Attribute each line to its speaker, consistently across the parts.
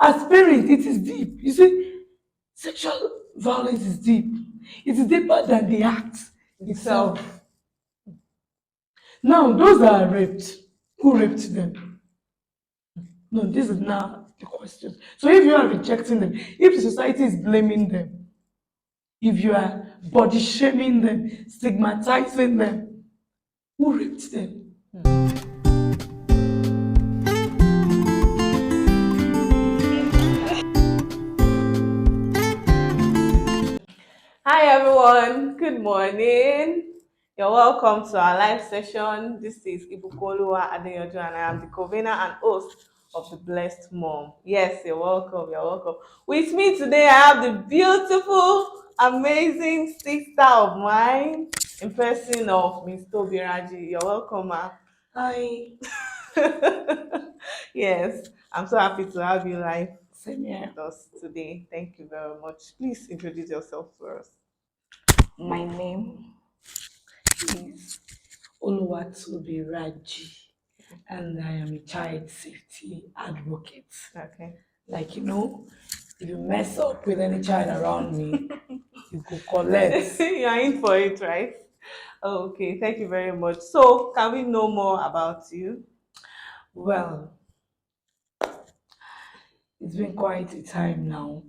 Speaker 1: as parents, it is deep. You see, sexual violence is deep. It is deeper than the act itself. Now, those that are raped, who raped them? No, this is now the question. So if you are rejecting them, if the society is blaming them, if you are body shaming them, stigmatizing them, who raped them?
Speaker 2: Hi everyone, good morning. You're welcome to our live session. This is Ibukoluwa Adeyojo and I am the convener and host of the Blessed Mom. Yes, you're welcome, you're welcome. With me today, I have the beautiful, amazing sister of mine in person of Miss Tobi Raji. You're welcome, ma.
Speaker 1: Hi.
Speaker 2: Yes, I'm so happy to have you live
Speaker 1: Same here.
Speaker 2: with us today. Thank you very much. Please introduce yourself to us.
Speaker 1: My name is Oluwatobi Raji, and I am a child safety advocate.
Speaker 2: Okay.
Speaker 1: Like, if you mess up with any child around me, you go collect.
Speaker 2: You're in for it, right? Okay, thank you very much. So, can we know more about you?
Speaker 1: Well, it's been quite a time now.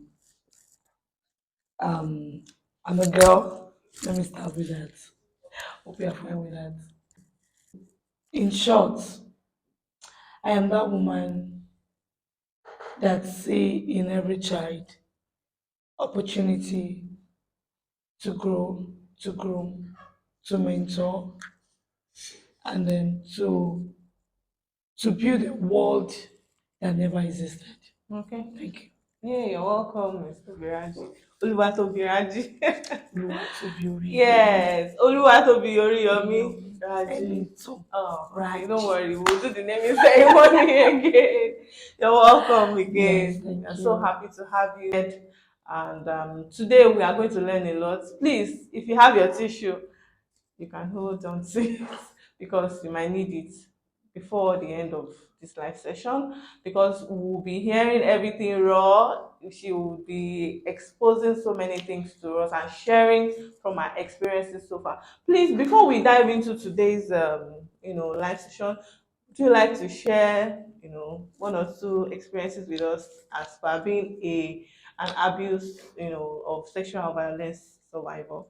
Speaker 1: Um, I'm a girl. Let me start with that. Hope you're fine with that. In short, I am that woman that see in every child opportunity to grow, to groom, to mentor, and then to build a world that never existed.
Speaker 2: Okay.
Speaker 1: Thank you.
Speaker 2: Yeah, you're welcome, Mr. Biraji. Oluwatobi Raji.
Speaker 1: Oluwatobi Oriyomi.
Speaker 2: Yes, Oluwatobi Oriyomi
Speaker 1: Oriyomi.
Speaker 2: Raji.
Speaker 1: Enito.
Speaker 2: Oh, okay, don't
Speaker 1: Raji.
Speaker 2: worry, we'll do the naming ceremony again. You're welcome
Speaker 1: Yes,
Speaker 2: again.
Speaker 1: thank
Speaker 2: We're so
Speaker 1: you.
Speaker 2: happy to have you. And today we are going to learn a lot. Please, if you have your tissue, you can hold on to it because you might need it before the end of this live session because we'll be hearing everything raw. She will be exposing so many things to us and sharing from our experiences so far. Please, before we dive into today's live session, would you like to share one or two experiences with us as per being a an abuse of sexual violence survivor?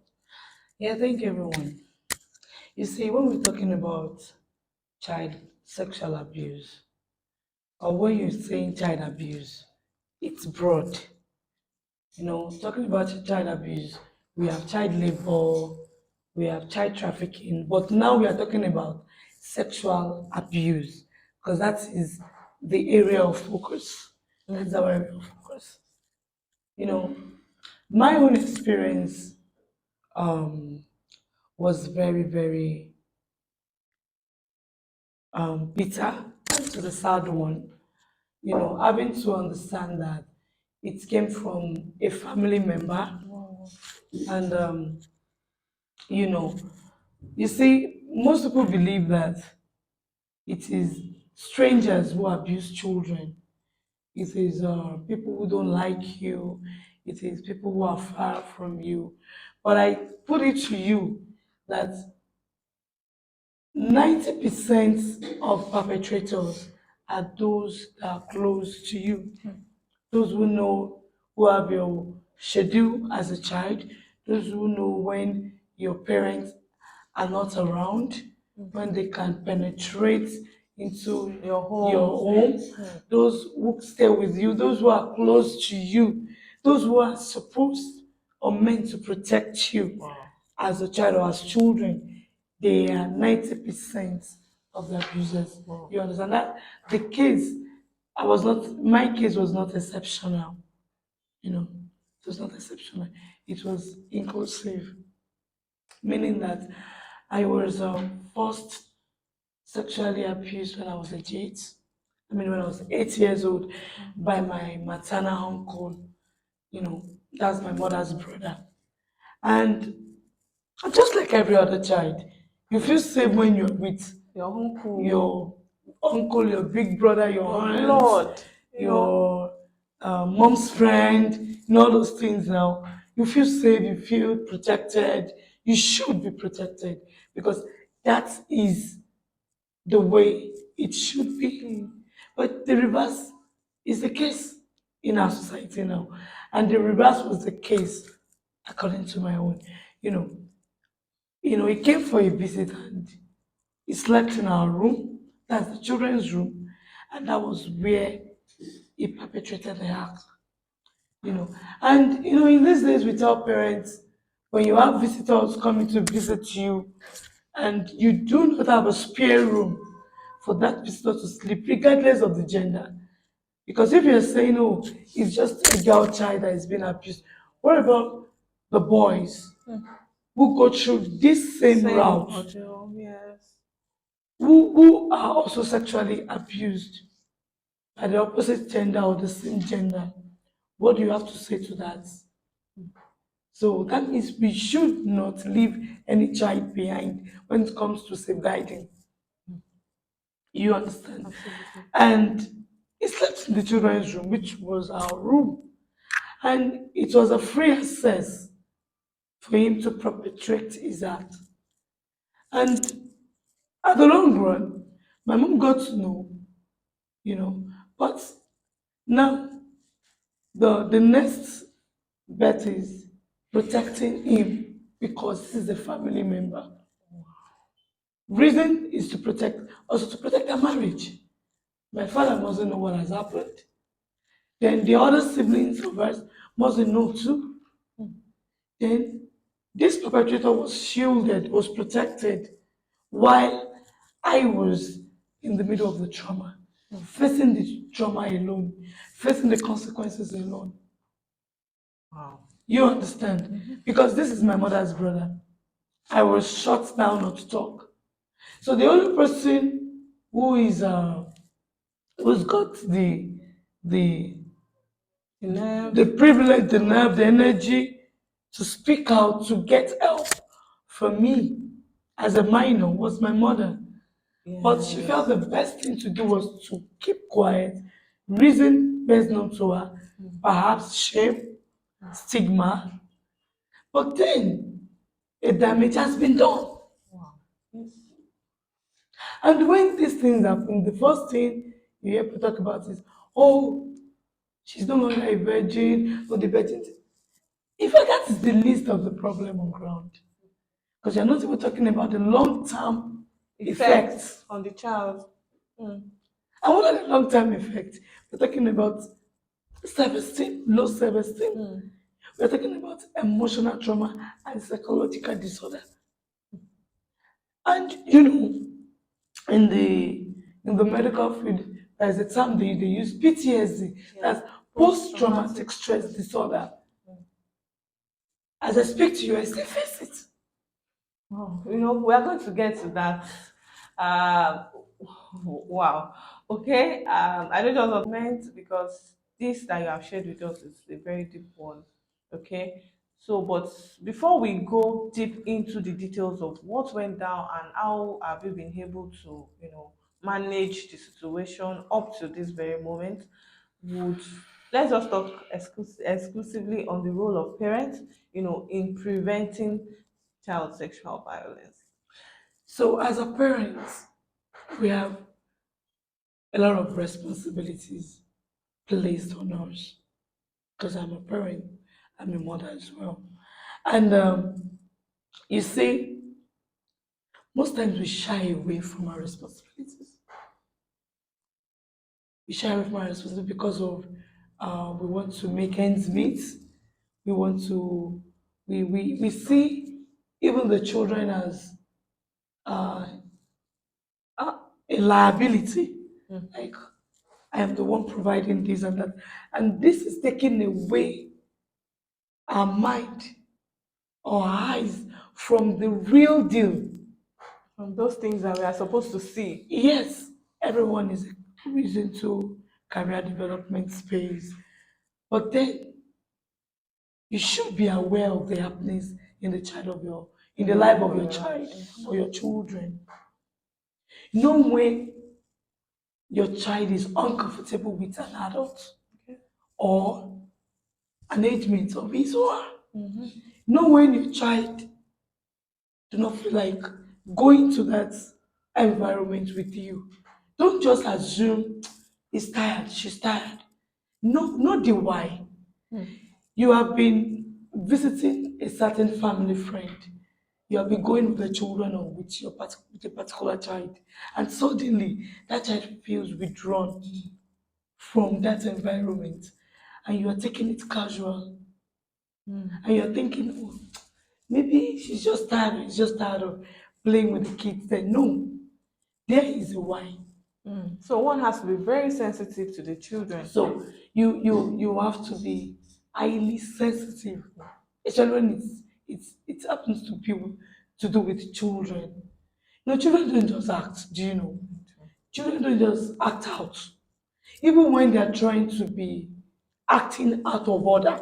Speaker 1: Yeah, thank you, everyone. You see, when we're talking about child sexual abuse, or when you're saying child abuse, it's broad. Talking about child abuse, we have child labor, we have child trafficking, but now we are talking about sexual abuse because that is the area of focus. That's our area of focus. You know, my own experience um, was very, very bitter to the sad one. Having to understand that it came from a family member, and you know, you see, most people believe that it is strangers who abuse children. It is people who don't like you. It is people who are far from you. But I put it to you that 90% of perpetrators are those that are close to you, those who know, who have your schedule as a child, those who know when your parents are not around, when they can penetrate into
Speaker 2: Your
Speaker 1: your
Speaker 2: home.
Speaker 1: home, those who stay with you, those who are close to you, those who are supposed or meant to protect you
Speaker 2: Wow.
Speaker 1: as a child or as children, they are 90% of the abusers.
Speaker 2: Wow.
Speaker 1: You understand that? The case, my case was not exceptional. It was not exceptional. It was inclusive, meaning that I was first sexually abused when I was a eight. When I was 8 years old by my maternal uncle. That's my mother's brother. And just like every other child, you feel safe when you're with
Speaker 2: Your uncle,
Speaker 1: your uncle, your big brother, your
Speaker 2: your
Speaker 1: aunt,
Speaker 2: blood,
Speaker 1: your mom's friend, all those things now. You feel safe, you feel protected. You should be protected because that is the way it should be. But the reverse is the case in our society now. And the reverse was the case according to my own. You know, he came for a visit and he slept in our room. That's the children's room. And that was where he perpetrated the act. you know. And in these days we tell parents when you have visitors coming to visit you and you do not have a spare room for that visitor to sleep, regardless of the gender. Because if you're saying, oh, it's just a girl child that is being abused, what about the boys who go through this same
Speaker 2: Same
Speaker 1: route,
Speaker 2: audio, yes.
Speaker 1: who are also sexually abused by the opposite gender or the same gender? What do you have to say to that? So that means we should not leave any child behind when it comes to safeguarding. You understand?
Speaker 2: Absolutely.
Speaker 1: And he slept in the children's room, which was our room. And it was a free access for him to perpetrate his act. And at the long run, my mom got to know, you know, but now the next bet is protecting him because he's a family member. Reason is to protect, also to protect their marriage. My father mustn't know what has happened. Then the other siblings of us mustn't know too. Then this perpetrator was shielded, was protected, while I was in the middle of the trauma, facing the trauma alone, facing the consequences alone.
Speaker 2: Wow.
Speaker 1: You understand? Because this is my mother's brother. I was shut down not to talk. So the only person who is who's got the
Speaker 2: The nerve.
Speaker 1: the privilege, the nerve, the energy to speak out, to get help from me as a minor was my mother. But she felt
Speaker 2: Yes.
Speaker 1: the best thing to do was to keep quiet, reason best known to her, perhaps shame, stigma. But then a damage has been done.
Speaker 2: Wow. Yes.
Speaker 1: And when these things happen, the first thing you hear people talk about is, oh, she's no longer a virgin, or the virgin. In fact, that is the least of the problem on ground. Because you're not even talking about the long term effects.
Speaker 2: Effects on the child. Mm.
Speaker 1: And what are the long term effects? We're talking about self esteem, low self esteem.
Speaker 2: Mm.
Speaker 1: We're talking about emotional trauma and psychological disorder. And in the medical field, there's a term they use PTSD, that's post traumatic stress disorder. As I speak to you, I still face it.
Speaker 2: Oh, we are going to get to that. Uh, wow. Okay. I don't just meant because this that you have shared with us is a very deep one. Okay. So, but before we go deep into the details of what went down and how have you been able to, manage the situation up to this very moment, would let's just talk exclusively on the role of parents, in preventing child sexual violence.
Speaker 1: So, as a parent, we have a lot of responsibilities placed on us because I'm a parent, I'm a mother as well. And you see, most times we shy away from our responsibilities. We shy away from our responsibility because of we want to make ends meet. We want to we see even the children as uh, a liability. Like I am the one providing this and that, and this is taking away our mind or eyes from the real deal.
Speaker 2: From those things that we are supposed to see.
Speaker 1: Yes, everyone is into career development space, but then you should be aware of the happenings in the life of your child or your children. Know when your child is uncomfortable with an adult, or an age mate of his or her.
Speaker 2: Mm-hmm.
Speaker 1: Know when your child do not feel like going to that environment with you. Don't just assume he's tired, she's tired. No, not the why. You have been visiting a certain family friend. You have been going with the children or with with a particular child, and suddenly that child feels withdrawn from that environment, and you are taking it casual, and you're thinking, oh, maybe she's just tired. She's just tired of playing with the kids. Then no, there is a why.
Speaker 2: So one has to be very sensitive to the children.
Speaker 1: So you have to be highly sensitive, especially when it happens to people to do with children. No, children don't just act. Do you know? Children don't just act out. Even when they are trying to be acting out of order,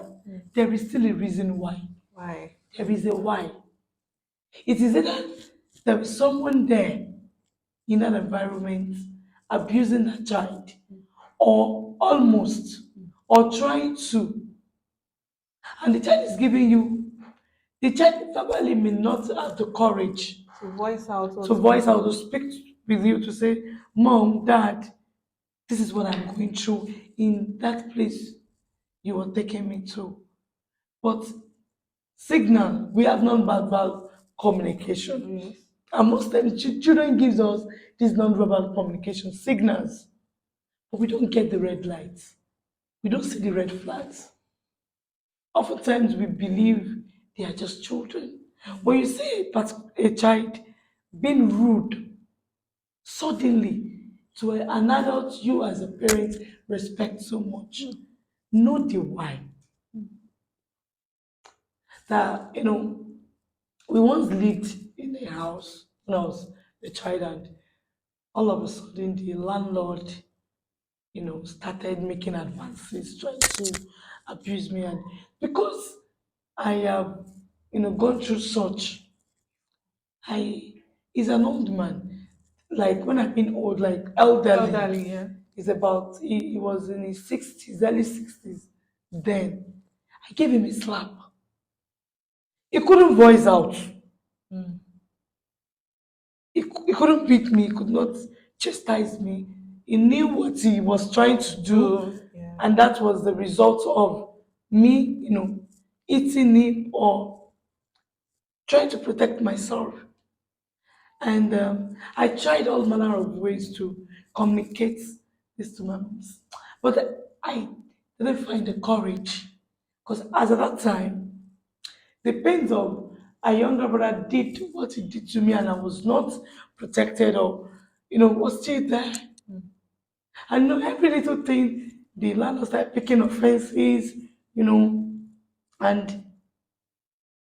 Speaker 1: there is still a reason why.
Speaker 2: Why?
Speaker 1: There is a why. It is either there is someone there in that environment abusing that child, or almost, or trying to, and the child is giving you, the child verbally may not have the courage
Speaker 2: To voice out
Speaker 1: to
Speaker 2: what's
Speaker 1: voice
Speaker 2: going
Speaker 1: out,
Speaker 2: on.
Speaker 1: to speak with you, to say, Mom, Dad, this is what I'm going through in that place you were taking me to. But signal, we have non-verbal communication.
Speaker 2: Yes.
Speaker 1: And most times children gives us these non-verbal communication signals, but we don't get the red lights. We don't see the red flags. Oftentimes we believe they are just children. When you see a child being rude suddenly to an adult you as a parent respect so much, know the why. That we once lived in a house when I was a child, and all of a sudden the landlord started making advances, trying to abuse me. And because I have, gone through such, he's an old man. Like when I've been old, like elderly,
Speaker 2: Elderly, yeah.
Speaker 1: he was in his 60s, early 60s. Then I gave him a slap. He couldn't voice out. He couldn't beat me, he could not chastise me. He knew what he was trying to do,
Speaker 2: Yeah.
Speaker 1: and that was the result of me, eating him or trying to protect myself. And I tried all manner of ways to communicate this to my moms, but I didn't find the courage because as at that time, the pains of a younger brother did what he did to me, and I was not protected or, was still there. I know every little thing, the landlord started picking offenses, you know, and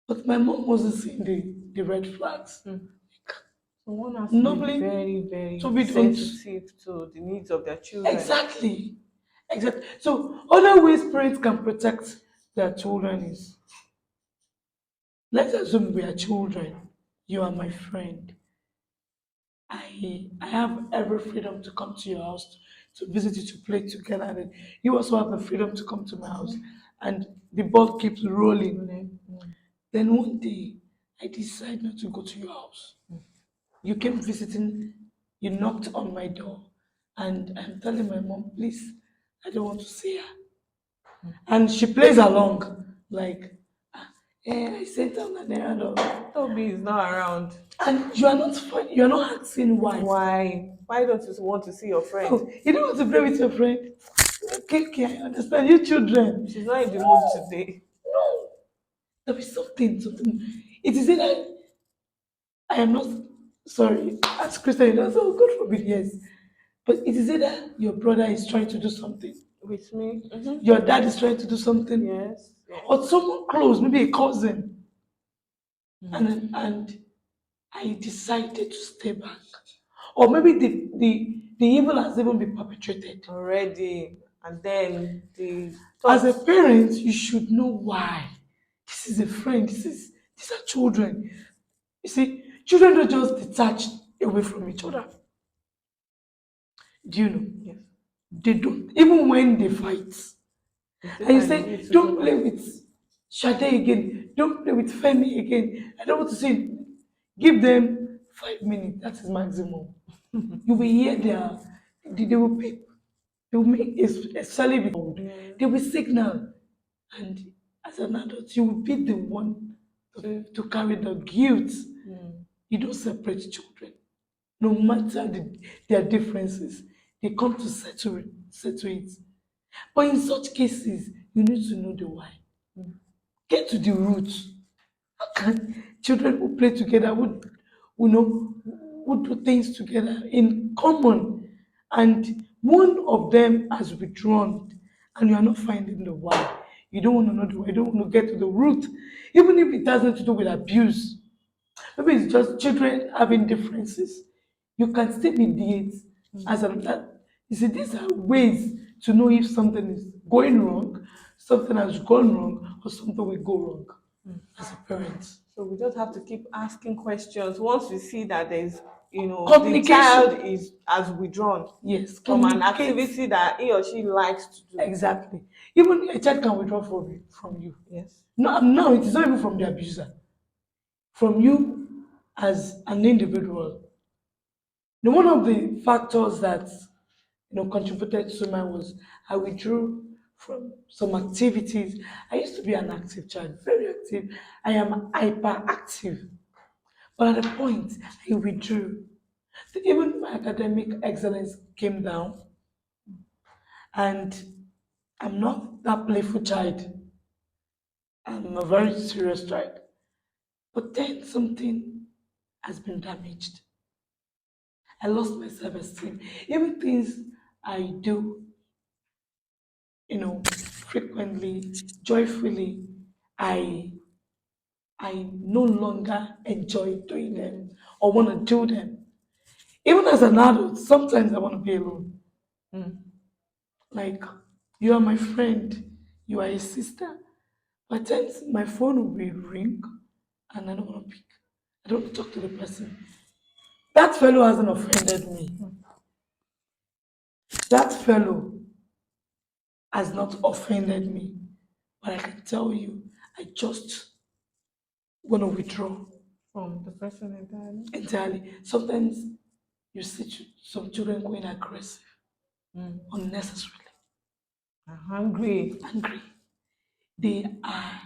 Speaker 1: but my mom wasn't seeing the red flags.
Speaker 2: So one has to be
Speaker 1: Normally,
Speaker 2: very,
Speaker 1: so
Speaker 2: very
Speaker 1: we don't
Speaker 2: sensitive to the needs of their children.
Speaker 1: exactly, exactly. So other ways parents can protect their children is, let's assume we are children. You are my friend. I have every freedom to come to your house to visit you, to play together, and you also have the freedom to come to my house, and the ball keeps rolling. Then one day I decide not to go to your house. You came visiting, you knocked on my door, and I'm telling my mom, please, I don't want to see her. And she plays along, like, "Ah, I sent her on an errand.
Speaker 2: Toby is not around.
Speaker 1: And you are not you are not asking why.
Speaker 2: Why? Why don't you want to see your friend?
Speaker 1: Oh, you don't want to play with your friend. Okay, okay, I understand. You children.
Speaker 2: She's not in the mood today.
Speaker 1: No. There is something. It is either I am not sorry, as Christian, you don't say, oh, God forbid, yes. But it is either your brother is trying to do something,
Speaker 2: With me?
Speaker 1: your dad is trying to do something,
Speaker 2: Yes. Yes.
Speaker 1: or someone close, maybe a cousin. And I decided to stay back. Or maybe the evil has even been perpetrated.
Speaker 2: Already. And then the
Speaker 1: As a
Speaker 2: thoughts.
Speaker 1: parent, you should know why. This is a friend. These are children. You see, children don't just detach away from each other. Do you know?
Speaker 2: Yes.
Speaker 1: They don't. Even when they fight,
Speaker 2: You still
Speaker 1: And you
Speaker 2: find the
Speaker 1: say,
Speaker 2: need to go
Speaker 1: don't
Speaker 2: back.
Speaker 1: play with Sade again, don't play with Femi again. I don't want to say, give them 5 minutes, that is maximum. You will hear they will pick, they will make, especially with old,
Speaker 2: Yeah.
Speaker 1: they will signal. And as an adult, you will be the one to carry the guilt.
Speaker 2: Mm.
Speaker 1: You don't separate children. No matter their differences, they come to settle it. But in such cases, you need to know the why. Get to the root. How can children who play together would do things together in common, and one of them has withdrawn, and you are not finding the why? You don't want to know the why. You don't want to get to the root, even if it has nothing to do with abuse. Maybe it's just children having differences. You can still mediate as an that. You see, these are ways to know if something is going wrong, something has gone wrong, or something will go wrong as a parent.
Speaker 2: So we just have to keep asking questions. Once we see that there's, the child
Speaker 1: Communication.
Speaker 2: is has withdrawn
Speaker 1: Yes,
Speaker 2: from an
Speaker 1: communicate.
Speaker 2: activity that he or she likes to do.
Speaker 1: Exactly. Even a child can withdraw from you.
Speaker 2: Yes.
Speaker 1: No, now it is not even from the abuser, from you as an individual. Now, one of the factors that contributed to my was I withdrew from some activities. I used to be an active child, very active. I am hyperactive, but at a point I withdrew. Even my academic excellence came down, and I'm not that playful child. I'm a very serious child. But then something has been damaged. I lost my self-esteem. Even things I do frequently, joyfully, I I no longer enjoy doing them or want to do them. Even as an adult, sometimes I want to be alone.
Speaker 2: Mm.
Speaker 1: Like, you are my friend, you are a sister. But times my phone will be ring and I don't want to pick. I don't talk to the person. That fellow hasn't offended me. That fellow has not offended me. But I can tell you, I just want to withdraw
Speaker 2: From the person entirely.
Speaker 1: entirely. Sometimes you see some children going aggressive
Speaker 2: Mm.
Speaker 1: unnecessarily,
Speaker 2: I'm hungry.
Speaker 1: angry. They are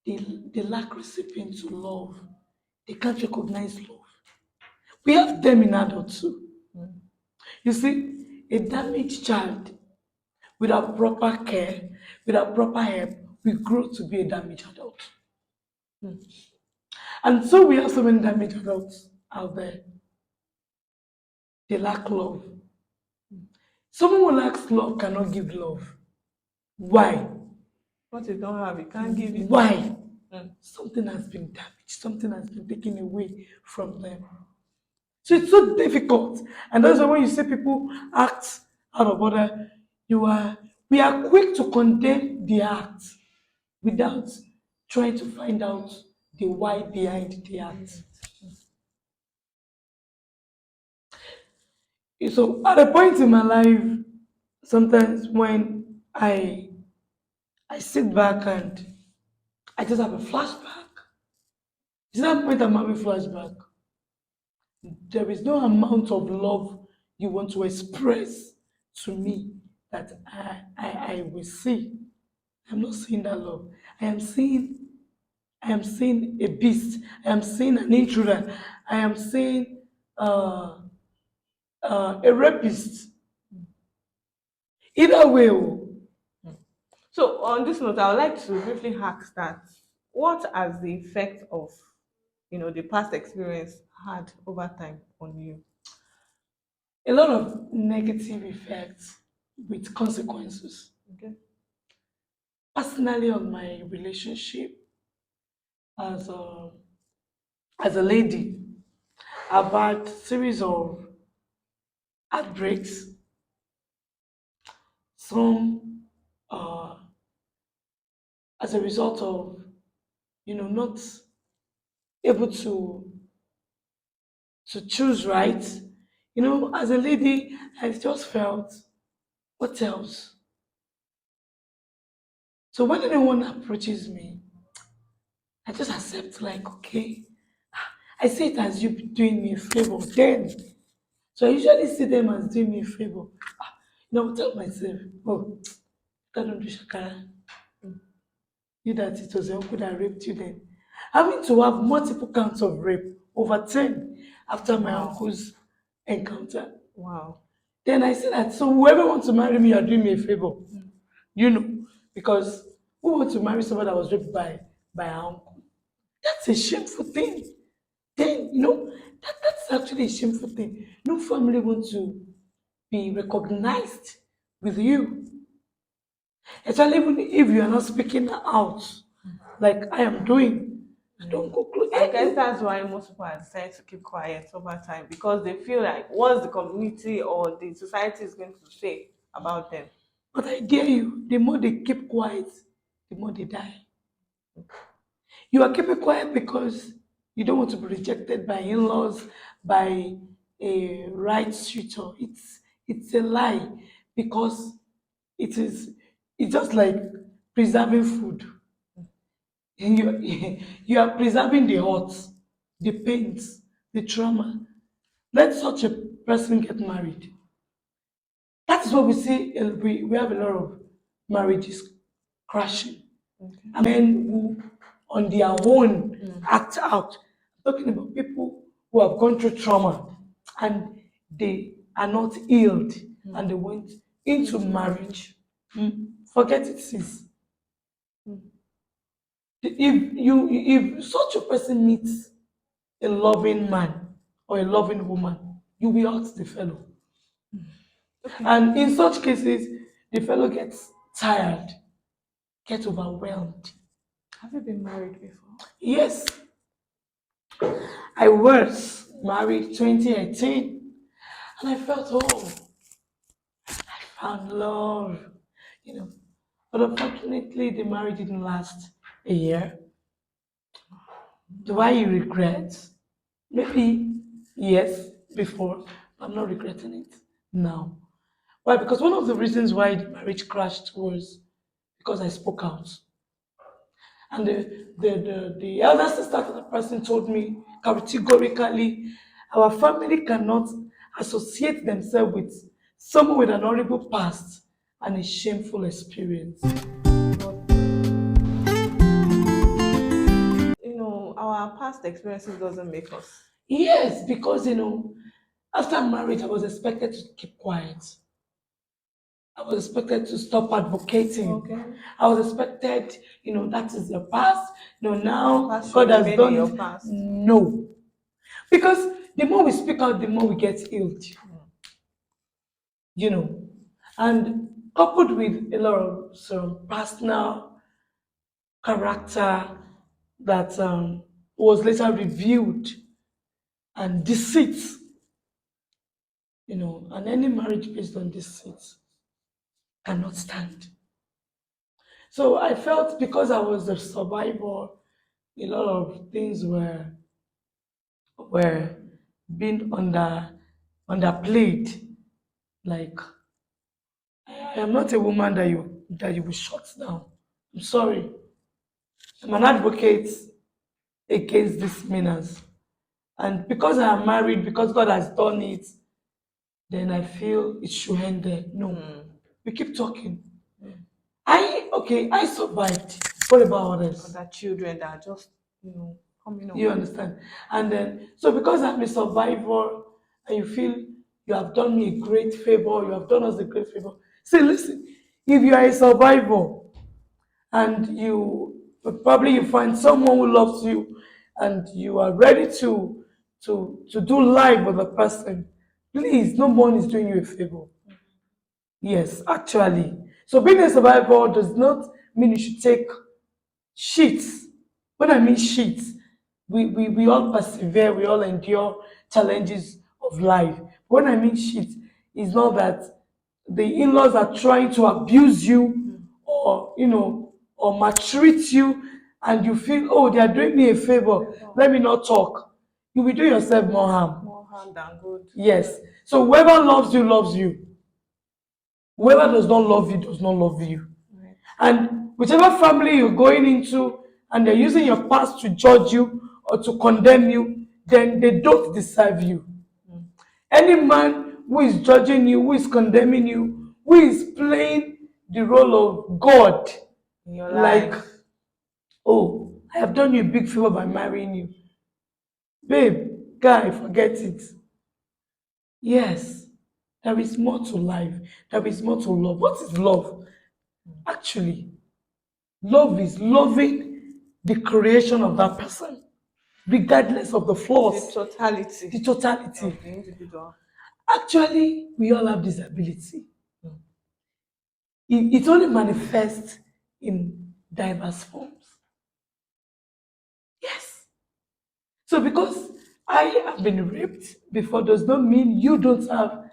Speaker 1: they, they lack recipient to love. They can't recognize love. We have them in adults too.
Speaker 2: Mm.
Speaker 1: You see, a damaged child without proper care, without proper help, will grow to be a damaged adult.
Speaker 2: Mm.
Speaker 1: And so we have so many damaged adults out there. They lack love. Someone who lacks love cannot give love. Why?
Speaker 2: What you don't have, you can't give it.
Speaker 1: Why?
Speaker 2: Mm.
Speaker 1: Something has been damaged, something has been taken away from them. So it's so difficult. And that's why when you see people act out of order, you are we are quick to condemn the act without trying to find out the why behind the act. So at a point in my life, sometimes when I sit back and I just have a flashback. It's that point I'm having flashback. There is no amount of love you want to express to me that I will see. I'm not seeing that love. I am seeing I am seeing a beast. I am seeing an intruder. I am seeing uh, a rapist. Either way, oh,
Speaker 2: So on this note, I would like to briefly ask that what has the effect of the past experience had over time on you?
Speaker 1: a lot of negative effects with consequences.
Speaker 2: Okay.
Speaker 1: Personally, on my relationship as a as a lady, I've had series of heartbreaks, some uh, as a result of not able to choose right. As a lady, I just felt, what else? So when anyone approaches me, I just accept like, okay, I see it as you doing me a favor. Then, so I usually see them as doing me a favor. I tell myself, oh, don't do shakara. You that it was your uncle that raped you then. Having to have multiple counts of rape, over 10, after my
Speaker 2: Wow.
Speaker 1: uncle's encounter.
Speaker 2: Wow.
Speaker 1: Then I say that, so whoever wants to marry me, you're doing me a favor. You know, because who wants to marry someone that was raped by her uncle? That's a shameful thing. Then, that's actually a shameful thing. No family wants to be recognized with you. Especially even if you are not speaking out like I am doing. Don't go close.
Speaker 2: I guess that's why most people are deciding to keep quiet over time because they feel like what's the community or the society is going to say about them.
Speaker 1: But I dare you, the more they keep quiet, the more they die. You are keeping quiet because you don't want to be rejected by in-laws, by a right tutor. It's a lie because it is it's just like preserving food. You are preserving the hurt, the pains, the trauma. Let such a person get married. That is what we see. We have a lot of marriages crashing.
Speaker 2: Okay.
Speaker 1: Men who, on their own, act out. I'm talking about people who have gone through trauma and they are not healed and they went into marriage. Forget it, sis. If such a person meets a loving man or a loving woman, you will hurt the fellow. And in such cases, the fellow gets tired, gets overwhelmed.
Speaker 2: Have you been married before?
Speaker 1: Yes, I was married 2018 and I felt, oh, I found love, you know. But unfortunately, the marriage didn't last a year. Do I regret? Maybe yes, before. I'm not regretting it now. Why? Because one of the reasons why the marriage crashed was because I spoke out. And the elder sister to the person told me categorically, our family cannot associate themselves with someone with an horrible past and a shameful experience.
Speaker 2: Our past experiences doesn't make us.
Speaker 1: Yes, because after marriage, I was expected to keep quiet. I was expected to stop advocating.
Speaker 2: Okay.
Speaker 1: I was expected, that is your past. Now
Speaker 2: Past
Speaker 1: God
Speaker 2: should
Speaker 1: has
Speaker 2: remain in
Speaker 1: done
Speaker 2: your
Speaker 1: it.
Speaker 2: past.
Speaker 1: No. Because the more we speak out, the more we get healed. you know, and coupled with a lot of some personal character that was later revealed and deceit, and any marriage based on deceit cannot stand. So I felt because I was a survivor, a lot of things were being underplayed. Like I am not a woman that you will shut down. I'm sorry. I'm an advocate against this menace. And because I am married, because God has done it, then I feel it should end there. No. We keep talking. I survived. What about others?
Speaker 2: Other children that are just, coming up.
Speaker 1: You understand? And then, so because I'm a survivor and you feel you have done me a great favor, you have done us a great favor. See, listen, if you are a survivor and you find someone who loves you and you are ready to do life with the person, please, no one is doing you a favor. Yes, actually. So being a survivor does not mean you should take sheets. When I mean sheets, we all persevere, we all endure challenges of life. When I mean sheets, it's not that the in-laws are trying to abuse you or maltreat you and you feel, oh, they are doing me a favor, let me not talk. You will do yourself more harm.
Speaker 2: More harm than good.
Speaker 1: Yes. So whoever loves you, loves you. Whoever does not love you, does not love you.
Speaker 2: Right.
Speaker 1: And whichever family you're going into, and they're using your past to judge you or to condemn you, then they don't deserve you. Any man who is judging you, who is condemning you, who is playing the role of God,
Speaker 2: In your
Speaker 1: like,
Speaker 2: life.
Speaker 1: oh, I have done you a big favor by marrying you. Babe, guy, forget it. Yes, there is more to life. There is more to love. What is love? Actually, love is loving the creation of that person, regardless of the
Speaker 2: The
Speaker 1: flaws, the
Speaker 2: totality
Speaker 1: totality.
Speaker 2: of the individual.
Speaker 1: Actually, we all have this ability. It only manifests in diverse forms. Yes. So because I have been raped before does not mean you don't have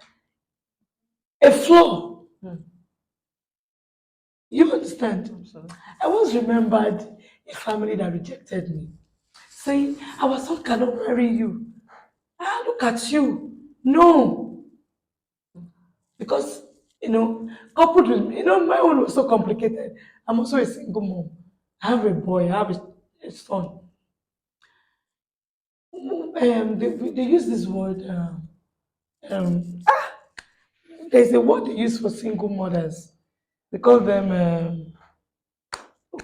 Speaker 1: a flaw. You understand?
Speaker 2: Absolutely.
Speaker 1: I once remembered a family that rejected me, saying, our son cannot marry you. Ah, look at you. No. Because, coupled with, my own was so complicated. I'm also a single mom. I have a boy, I have a son. They use this word, um, there's a word they use for single mothers. They call them,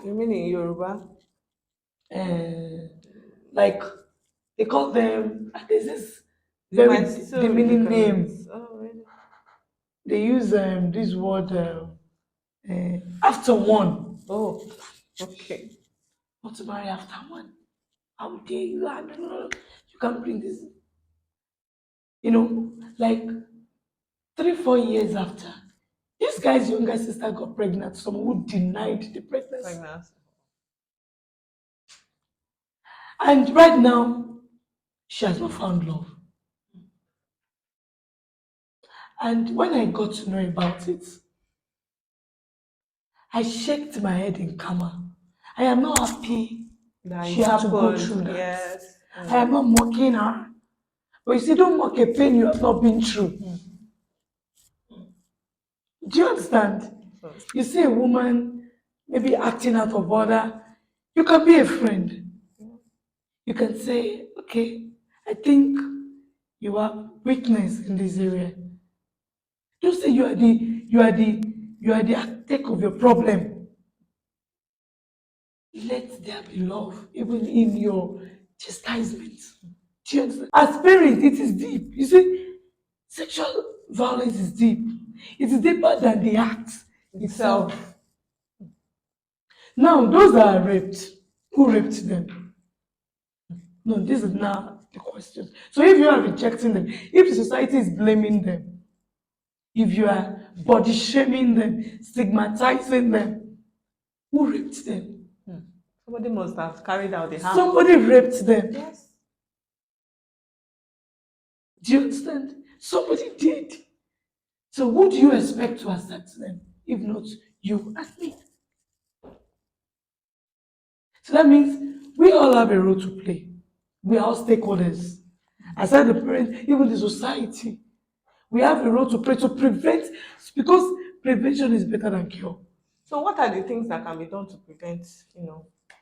Speaker 2: You mean in Yoruba?
Speaker 1: uh, like, they call them, there's this very
Speaker 2: My sister will be
Speaker 1: demeaning
Speaker 2: correct.
Speaker 1: name.
Speaker 2: Oh, really?
Speaker 1: They use this word, after one.
Speaker 2: Oh, okay.
Speaker 1: Want to marry after one? How dare you? Ah, no, no, no. You can't bring this. Like 3, 4 years after, this guy's younger sister got pregnant. Someone who denied the pregnancy.
Speaker 2: Pregnancy.
Speaker 1: And right now, she has not found love. And when I got to know about it, I shook my head in karma. I am not happy
Speaker 2: That
Speaker 1: she
Speaker 2: it
Speaker 1: had to go through
Speaker 2: happened.
Speaker 1: that.
Speaker 2: Yes.
Speaker 1: I am not mocking her. But you see, don't mock a pain you have not been through. Do you understand?
Speaker 2: So,
Speaker 1: You see a woman maybe acting out of order, you can be a friend. You can say, okay, I think you are weakness in this area. Don't say you are the architect of your problem. Let there be love, even in your chastisement. Do you understand? As parents, it is deep. You see, sexual violence is deep. It is deeper than the act itself.
Speaker 2: itself.
Speaker 1: Now, those that are raped, who raped them? No, this is now the question. So if you are rejecting them, if the society is blaming them, if you are body shaming them, stigmatizing them, who raped them?
Speaker 2: Somebody must have carried out the harm.
Speaker 1: Somebody raped them.
Speaker 2: Yes.
Speaker 1: Do you understand? Somebody did. So who do you expect to accept them, if not you and me? So that means we all have a role to play. We are all stakeholders. Aside the parents, even the society. We have a role to play to prevent, because prevention is better than cure.
Speaker 2: So what are the things that can be done to prevent,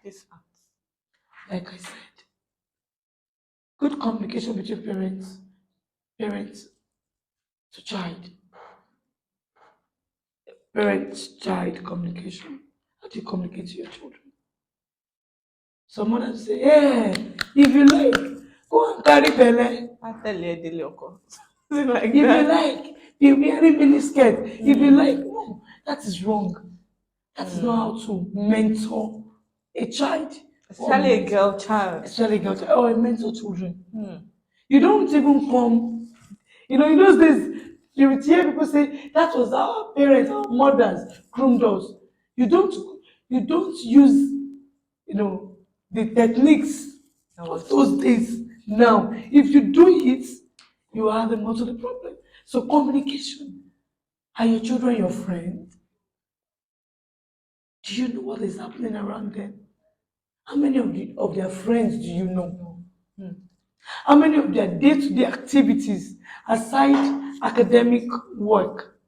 Speaker 2: this act?
Speaker 1: Like I said, good communication between parents to child, parent-child communication. How do you communicate to your children? Some mothers say, hey, if you like, go and carry belle.
Speaker 2: I tell you, Dele Oko. Something like
Speaker 1: If you
Speaker 2: that.
Speaker 1: like, be wearing miniskirt. If you like, no, that is wrong. That is not how to mentor a child.
Speaker 2: Especially a girl child.
Speaker 1: Especially a girl child, or a mentor children. You don't even come, in those days, you would hear people say that was our parents, our mothers groomed us. You don't use, the techniques
Speaker 2: That
Speaker 1: of
Speaker 2: was
Speaker 1: those days now. If you do it, you are the most of the problem. So communication. Are your children your friend? Do you know what is happening around them? How many of their friends do you know? How many of their day-to-day activities aside academic work?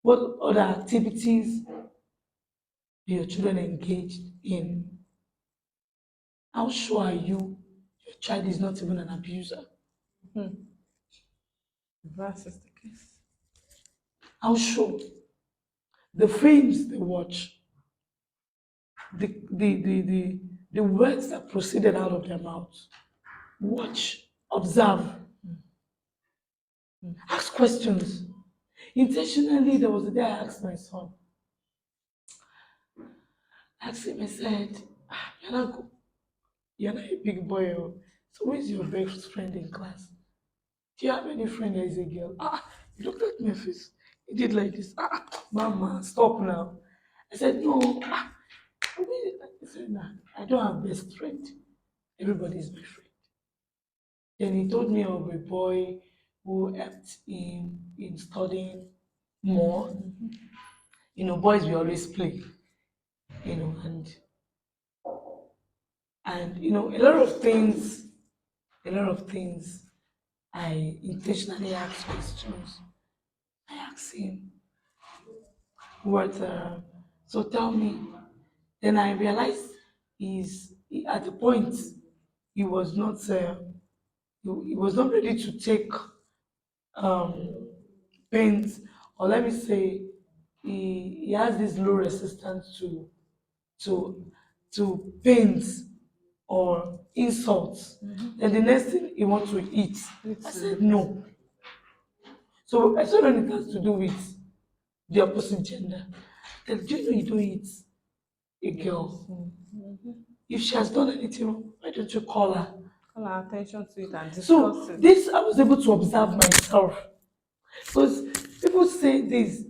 Speaker 1: What other activities your children engaged in? How sure are you your child is not even an abuser?
Speaker 2: Hmm. If that is the case.
Speaker 1: How sure? The films they watch, the the the the, the words that proceeded out of their mouths. Watch, observe, ask questions. Intentionally, there was a day I asked my son, I asked him, I said, you're not a big boy, oh. So who is your best friend in class? Do you have any friend that is a girl? He looked at my face. He did like this. Mama, stop now. I said, no. He said, nah, I don't have best friend. Everybody is my friend. Then he told me of a boy who helped him in studying more. Boys will always play, and a lot of things. I intentionally ask questions. I asked him, what? So tell me. Then I realized at the point he was not he was not ready to take um, pains, or let me say he has this low resistance to pains or insults. Then the next thing he wants to eat. I said no. So I said when it has to do with the opposite gender, then do you know you don't eat a girl? If she has done anything wrong, why don't you call her?
Speaker 2: Call our attention to it and discuss
Speaker 1: So
Speaker 2: it.
Speaker 1: this I was able to observe myself. Because people say this,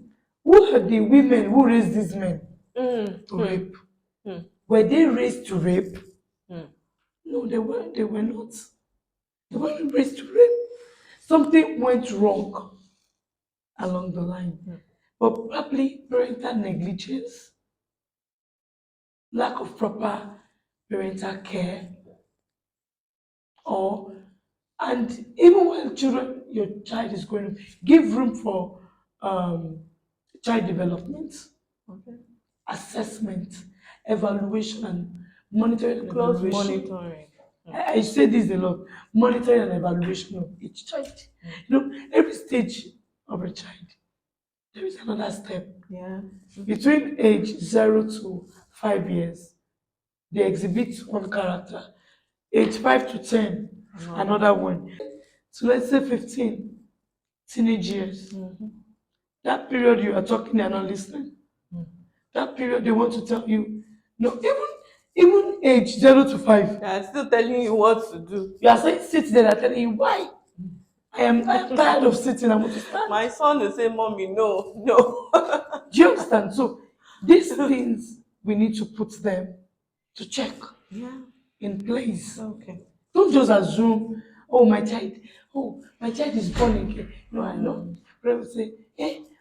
Speaker 1: who are the women who raised these men to rape? Were they raised to rape? No, they were not. They weren't raised to rape. Something went wrong along the line. But probably parental negligence, lack of proper parental care, or and even when your child is going to give room for um, child development,
Speaker 2: Okay.
Speaker 1: assessment, evaluation, and monitoring and
Speaker 2: Close
Speaker 1: evaluation.
Speaker 2: monitoring.
Speaker 1: I say this a lot, monitoring and evaluation of each child. Every stage of a child, there is another step.
Speaker 2: Yeah.
Speaker 1: Between age 0 to 5 years, they exhibit one character. Age 5 to 10, another one. So let's say 15, teenage years. That period you are talking, they're not listening. That period they want to tell you, no, even age 0 to 5,
Speaker 2: They are still telling you what to do.
Speaker 1: you are saying sit there, they're telling you why. I am tired of sitting, I want to stand.
Speaker 2: My son will say, Mommy, no, no.
Speaker 1: Do you understand? So these things we need to put them to check
Speaker 2: Yeah.
Speaker 1: in place.
Speaker 2: Okay.
Speaker 1: Don't just assume, my child is born again. No, I know. People say,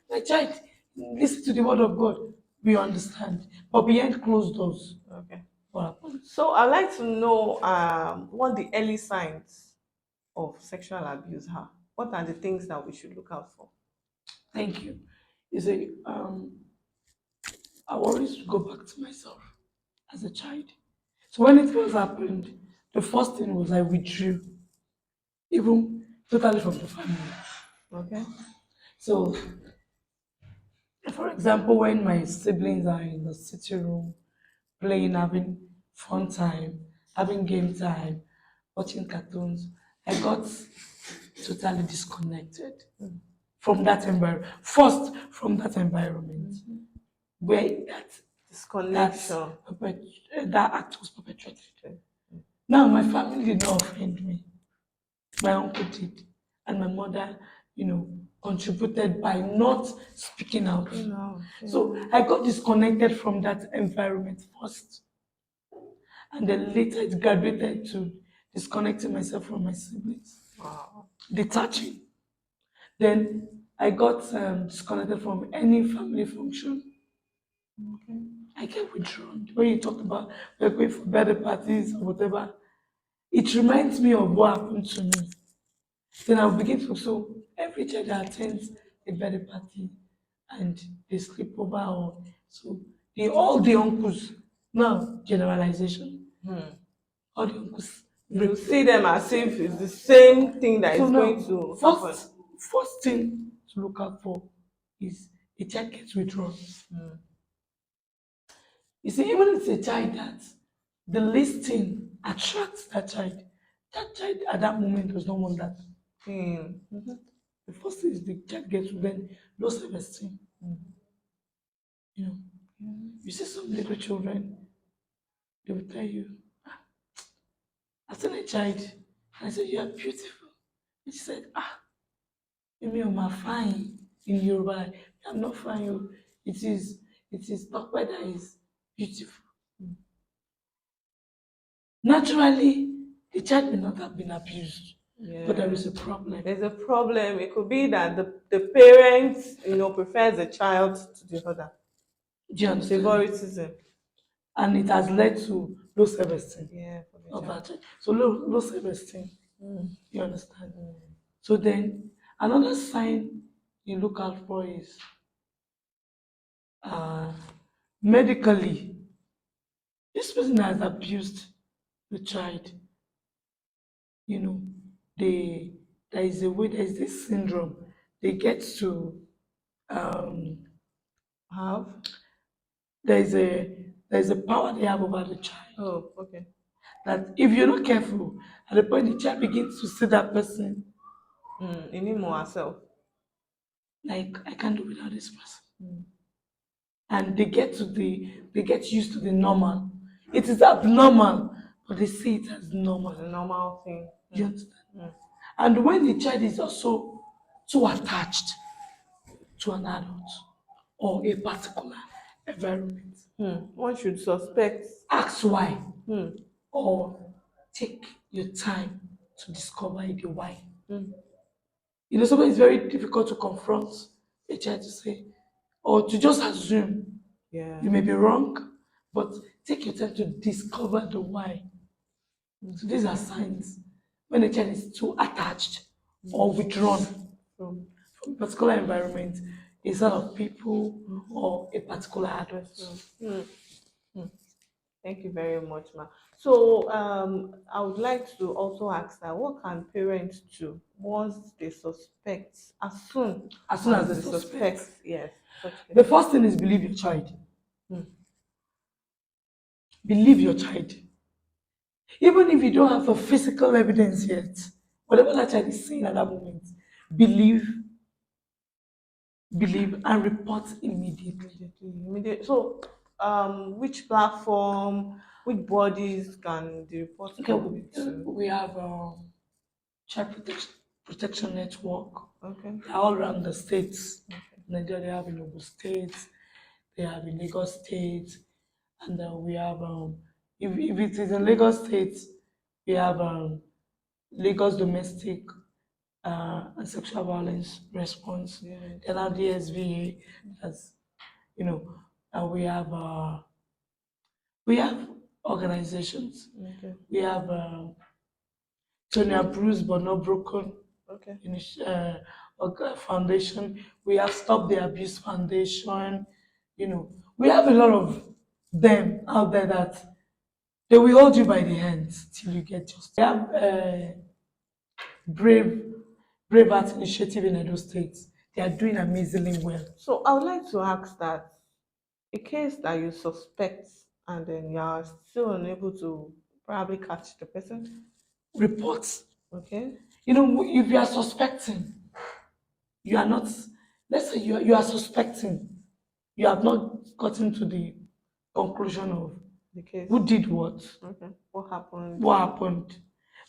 Speaker 1: my child, listen to the word of God. We understand. But behind closed doors,
Speaker 2: Okay.
Speaker 1: what happens?
Speaker 2: So I'd like to know what the early signs of sexual abuse are. What are the things that we should look out for?
Speaker 1: Thank you. You see, I always go back to myself as a child. So when it first happened, the first thing was I withdrew, even totally from the family.
Speaker 2: Okay.
Speaker 1: So, for example, when my siblings are in the sitting room playing, having fun time, having game time, watching cartoons, I got totally disconnected from that environment. First, from that environment where that
Speaker 2: Disconnection.
Speaker 1: that act was perpetrated. Now my family did not offend me. My uncle did, and my mother, contributed by not speaking out.
Speaker 2: No.
Speaker 1: So I got disconnected from that environment first, and then later it graduated to disconnecting myself from my siblings,
Speaker 2: Wow.
Speaker 1: detaching. Then I got disconnected from any family function.
Speaker 2: Okay.
Speaker 1: I get withdrawn. When you talk about we're going for birthday parties or whatever, it reminds me of what happened to me. Then I'll begin to so every child that attends a birthday party and they sleep over or so all the uncles, now generalization, all the uncles
Speaker 2: You
Speaker 1: rape.
Speaker 2: see them as if it's the same thing that
Speaker 1: So
Speaker 2: is
Speaker 1: now,
Speaker 2: going to happen.
Speaker 1: first thing to look out for is a child gets withdrawn. You see, even if it's a child that the least thing attracts that child at that moment does not want that.
Speaker 2: Mm.
Speaker 1: The first thing is the child gets then low self-esteem. You know, you see some little children, they will tell you, I've seen a child, and I said, you are beautiful. And she said, Emi o ma fine in Yoruba. Like, I'm not fine. Oh. It is Tope that is beautiful. Naturally, the child may not have been abused, but there is a problem.
Speaker 2: There's a problem. It could be that the parents, prefers the child to the other.
Speaker 1: Do you understand?
Speaker 2: Favoritism.
Speaker 1: And it has led to low self-esteem
Speaker 2: Yeah, for the
Speaker 1: of
Speaker 2: child.
Speaker 1: that child. So low self-esteem. You understand? So then another sign you look out for is uh, medically, this person has abused the child. You know, they there is this syndrome. They get to um,
Speaker 2: Have?
Speaker 1: there is a power they have over the child.
Speaker 2: Oh, okay.
Speaker 1: That if you're not careful, at the point the child begins to see that person
Speaker 2: Anymore herself.
Speaker 1: like I can't do without this person. And they get used to the normal. It is abnormal, but they see it as normal.
Speaker 2: It's a normal thing.
Speaker 1: You understand? And when the child is also too attached to an adult or a particular environment,
Speaker 2: One should suspect.
Speaker 1: ask why or take your time to discover the why. You know, sometimes it's very difficult to confront a child to say, or to just assume
Speaker 2: Yeah.
Speaker 1: you may be wrong, but take your time to discover the why. So these are signs when a child is too attached or withdrawn
Speaker 2: From
Speaker 1: from a particular environment, a set of people, or a particular adult.
Speaker 2: Thank you very much, ma. So, I would like to also ask that what can parents do once they suspect, as soon
Speaker 1: As soon as
Speaker 2: they
Speaker 1: they suspect.
Speaker 2: yes, such
Speaker 1: The
Speaker 2: thing.
Speaker 1: first thing is believe your child. Believe your child. Even if you don't have a physical evidence yet, whatever that child is saying at that moment, believe, believe, and report immediately.
Speaker 2: So, which platform, which bodies can the report
Speaker 1: Okay,
Speaker 2: come to?
Speaker 1: we have child protection network.
Speaker 2: Okay.
Speaker 1: They're all around the states. Nigeria, they have in Ogun State, they have in Lagos State, and we have if it is in Lagos State, we have Lagos Domestic and Sexual Violence Response.
Speaker 2: Yeah.
Speaker 1: Then have DSVA, as you know, and we have organizations.
Speaker 2: Okay.
Speaker 1: We have Tonya Bruised but Not Broken
Speaker 2: Okay.
Speaker 1: Foundation. We have Stop the Abuse Foundation. You know, we have a lot of them out there that they will hold you by the hands till you get justice. We have Brave Brave Heart Initiative in Edo State. They are doing amazingly well.
Speaker 2: So I would like to ask that a case that you suspect and then you are still unable to probably catch the person.
Speaker 1: Reports.
Speaker 2: Okay.
Speaker 1: You know, if you are suspecting, you are not. Let's say you are suspecting, you have not gotten to the conclusion of
Speaker 2: The case.
Speaker 1: who did what,
Speaker 2: Okay. What happened?
Speaker 1: what happened,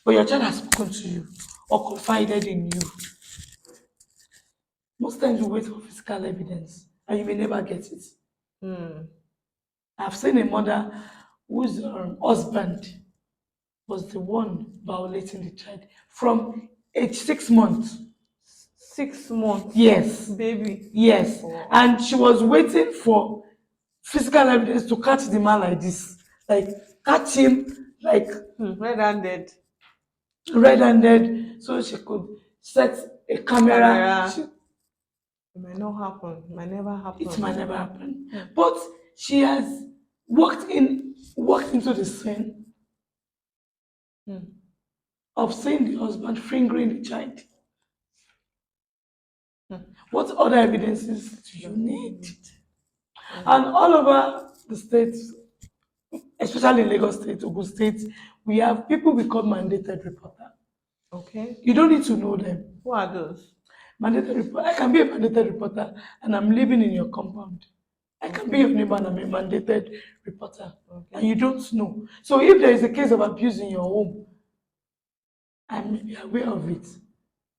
Speaker 1: but your child has spoken to you or confided in you. Most times you wait for physical evidence and you may never get it. I've seen a mother whose husband was the one violating the child from age 6 months.
Speaker 2: 6 months.
Speaker 1: Yes,
Speaker 2: Baby.
Speaker 1: yes.
Speaker 2: Oh.
Speaker 1: And she was waiting for physical evidence to catch the man like this. Like, catch him, like,
Speaker 2: Red-handed.
Speaker 1: red-handed, so she could set a camera.
Speaker 2: It might not happen. It might never happen.
Speaker 1: It might never happen. But she has walked into the scene
Speaker 2: Mm.
Speaker 1: of seeing the husband fingering the child.
Speaker 2: Mm.
Speaker 1: What other evidences do you
Speaker 2: Does it
Speaker 1: need?
Speaker 2: need?
Speaker 1: And all over the states, especially in Lagos State, Ogun State, we have people we call mandated reporter.
Speaker 2: Okay.
Speaker 1: You don't need to know them.
Speaker 2: Who are those?
Speaker 1: Mandated reporter. I can be a mandated reporter and I'm living in your compound. I can be
Speaker 2: Okay.
Speaker 1: your neighbor and I'm a mandated reporter. And
Speaker 2: Okay.
Speaker 1: you don't know. So if there is a case of abuse in your home, I may be aware of it.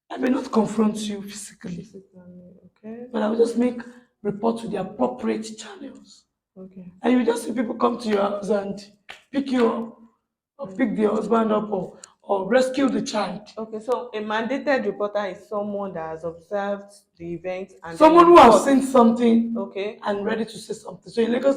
Speaker 1: I may not confront you physically,
Speaker 2: Physically. Okay.
Speaker 1: but I will just make report to the appropriate channels.
Speaker 2: Okay.
Speaker 1: And you just see people come to your house and pick you up, or pick the husband up, or rescue the child.
Speaker 2: Okay, so a mandated reporter is someone that has observed the event and then
Speaker 1: Someone who has
Speaker 2: reports.
Speaker 1: seen something
Speaker 2: Okay.
Speaker 1: and ready to say something. So in Lagos,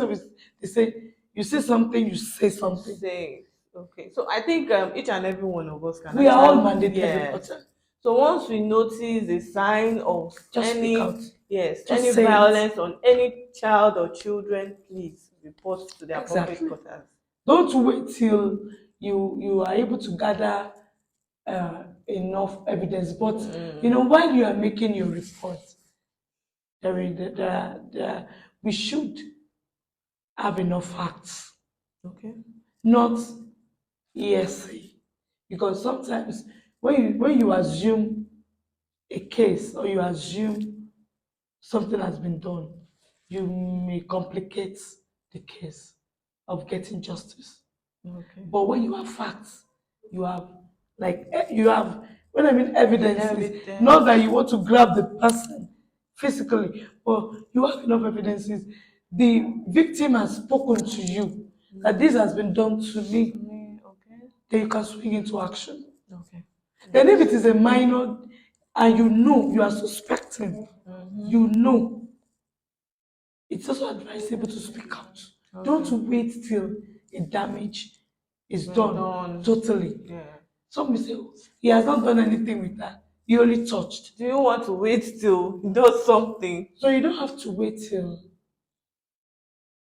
Speaker 1: they say, you see something, you say something.
Speaker 2: Say. Okay. So I think each and every one of us can
Speaker 1: We are all
Speaker 2: actually,
Speaker 1: mandated
Speaker 2: yes.
Speaker 1: reporters.
Speaker 2: So once we notice a sign of
Speaker 1: Just speak
Speaker 2: any,
Speaker 1: out.
Speaker 2: yes,
Speaker 1: Just
Speaker 2: any
Speaker 1: say it.
Speaker 2: violence on any child or children, please report to the appropriate
Speaker 1: Exactly.
Speaker 2: quarters.
Speaker 1: Don't wait till you are able to gather enough evidence. But while you are making your report, we should have enough facts,
Speaker 2: Okay.
Speaker 1: not hearsay. Because sometimes when you assume a case or you assume something has been done, you may complicate the case of getting justice.
Speaker 2: Okay.
Speaker 1: But when you have facts, you have you have when I mean evidences, not
Speaker 2: Evidence.
Speaker 1: that you want to grab the person physically, but you have enough evidences. The victim has spoken to you that this has been done to me,
Speaker 2: Okay.
Speaker 1: then you can swing into action.
Speaker 2: Okay.
Speaker 1: Then if it is a minor and you are suspecting, you know, it's also advisable to speak out. Don't
Speaker 2: Okay.
Speaker 1: wait till a damage is
Speaker 2: Been
Speaker 1: done
Speaker 2: done.
Speaker 1: totally.
Speaker 2: Yeah.
Speaker 1: Some will say, "Oh, he has not done anything with her. He only touched."
Speaker 2: Do you want to wait till he does something?
Speaker 1: So you don't have to wait till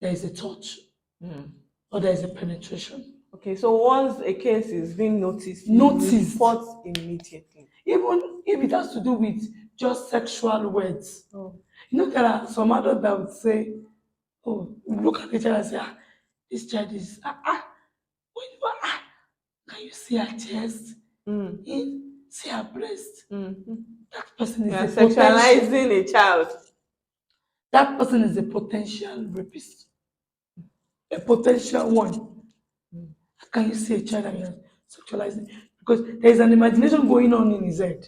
Speaker 1: there is a touch
Speaker 2: Mm.
Speaker 1: or there is a penetration.
Speaker 2: Okay, so once a case is being noticed, you
Speaker 1: Noticed.
Speaker 2: report immediately.
Speaker 1: Even if it has to do with just sexual words.
Speaker 2: Oh.
Speaker 1: There are some adults that would say, oh, look at the child and say, this child is, when you can you see her chest?
Speaker 2: Mm.
Speaker 1: See her breast?
Speaker 2: Mm.
Speaker 1: That person
Speaker 2: You
Speaker 1: is
Speaker 2: are
Speaker 1: a potential.
Speaker 2: sexualizing a child.
Speaker 1: That person is a potential rapist, a potential one.
Speaker 2: Mm.
Speaker 1: How can you see a child and you're sexualizing? Because there is an imagination going on in his head